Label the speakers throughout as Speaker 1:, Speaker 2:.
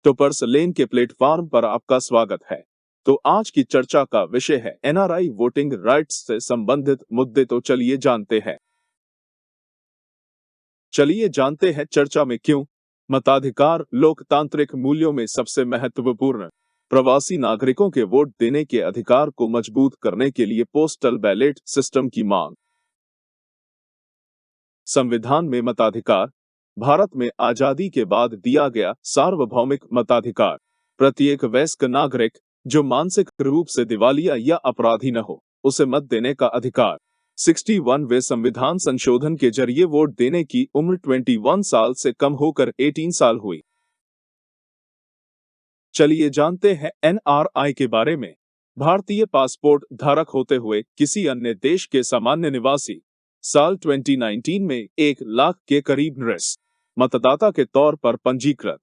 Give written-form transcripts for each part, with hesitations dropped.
Speaker 1: तो पर्सलेन के प्लेटफॉर्म पर आपका स्वागत है। तो आज की चर्चा का विषय है एनआरआई वोटिंग राइट्स से संबंधित मुद्दे। तो चलिए जानते हैं चर्चा में क्यों मताधिकार लोकतांत्रिक मूल्यों में सबसे महत्वपूर्ण। प्रवासी नागरिकों के वोट देने के अधिकार को मजबूत करने के लिए पोस्टल बैलेट सिस्टम की मांग। संविधान में मताधिकार भारत में आजादी के बाद दिया गया सार्वभौमिक मताधिकार। प्रत्येक वयस्क नागरिक जो मानसिक रूप से दिवालिया या अपराधी न हो, उसे मत देने का अधिकार। 61वें संविधान संशोधन के जरिए वोट देने की उम्र 21 साल से कम होकर 18 साल हुई। चलिए जानते हैं एनआरआई के बारे में। भारतीय पासपोर्ट धारक होते हुए किसी अन्य देश के सामान्य निवासी साल 2019 में 1 लाख के करीब नृस मतदाता के तौर पर पंजीकृत।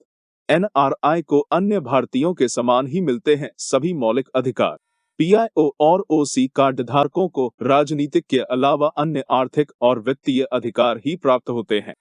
Speaker 1: एनआरआई को अन्य भारतीयों के समान ही मिलते हैं सभी मौलिक अधिकार। पीआईओ और ओसी कार्ड धारकों को राजनीतिक के अलावा अन्य आर्थिक और वित्तीय अधिकार ही प्राप्त होते हैं।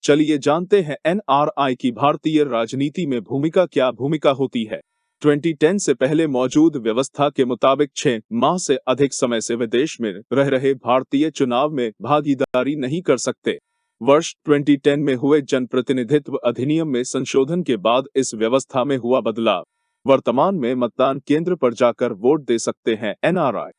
Speaker 1: चलिए जानते हैं एनआरआई की भारतीय राजनीति में क्या भूमिका होती है। 2010 से पहले मौजूद व्यवस्था के मुताबिक 6 माह से अधिक समय से विदेश में रह रहे भारतीय चुनाव में भागीदारी नहीं कर सकते। वर्ष 2010 में हुए जनप्रतिनिधित्व अधिनियम में संशोधन के बाद इस व्यवस्था में हुआ बदलाव। वर्तमान में मतदान केंद्र पर जाकर वोट दे सकते हैं एनआरआई।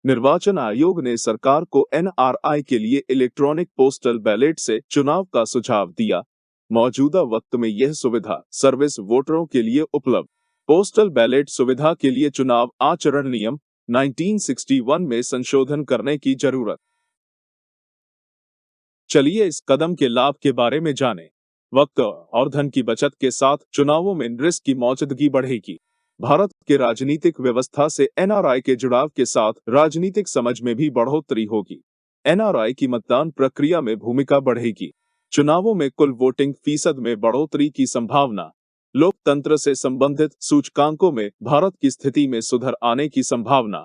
Speaker 1: निर्वाचन आयोग ने सरकार को एनआरआई के लिए इलेक्ट्रॉनिक पोस्टल बैलेट से चुनाव का सुझाव दिया। मौजूदा वक्त में यह सुविधा सर्विस वोटरों के लिए उपलब्ध। पोस्टल बैलेट सुविधा के लिए चुनाव आचरण नियम 1961 में संशोधन करने की जरूरत। चलिए इस कदम के लाभ के बारे में जानें। वक्त और धन की बचत के साथ चुनावों में रिस्क की मौजूदगी बढ़ेगी। भारत के राजनीतिक व्यवस्था से एनआरआई के जुड़ाव के साथ राजनीतिक समझ में भी बढ़ोतरी होगी। एनआरआई की मतदान प्रक्रिया में भूमिका बढ़ेगी। चुनावों में कुल वोटिंग फीसद में बढ़ोतरी की संभावना। लोकतंत्र से संबंधित सूचकांकों में भारत की स्थिति में सुधार आने की संभावना।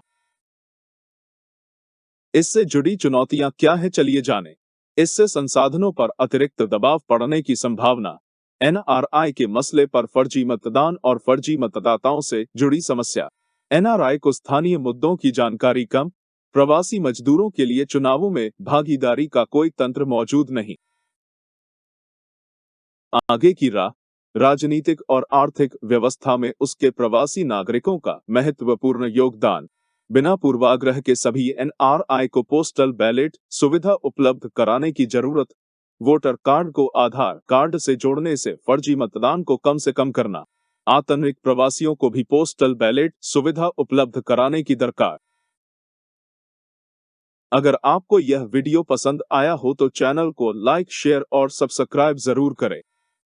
Speaker 1: इससे जुड़ी चुनौतियां क्या है, चलिए जानें। इससे संसाधनों पर अतिरिक्त दबाव पड़ने की संभावना। एनआरआई के मसले पर फर्जी मतदान और फर्जी मतदाताओं से जुड़ी समस्या। एनआरआई को स्थानीय मुद्दों की जानकारी कम। प्रवासी मजदूरों के लिए चुनावों में भागीदारी का कोई तंत्र मौजूद नहीं। आगे की राह। राजनीतिक और आर्थिक व्यवस्था में उसके प्रवासी नागरिकों का महत्वपूर्ण योगदान। बिना पूर्वाग्रह के सभी एनआरआई को पोस्टल बैलेट सुविधा उपलब्ध कराने की जरूरत। वोटर कार्ड को आधार कार्ड से जोड़ने से फर्जी मतदान को कम से कम करना। आतंरिक प्रवासियों को भी पोस्टल बैलेट सुविधा उपलब्ध कराने की दरकार। अगर आपको यह वीडियो पसंद आया हो तो चैनल को लाइक, शेयर और सब्सक्राइब जरूर करें।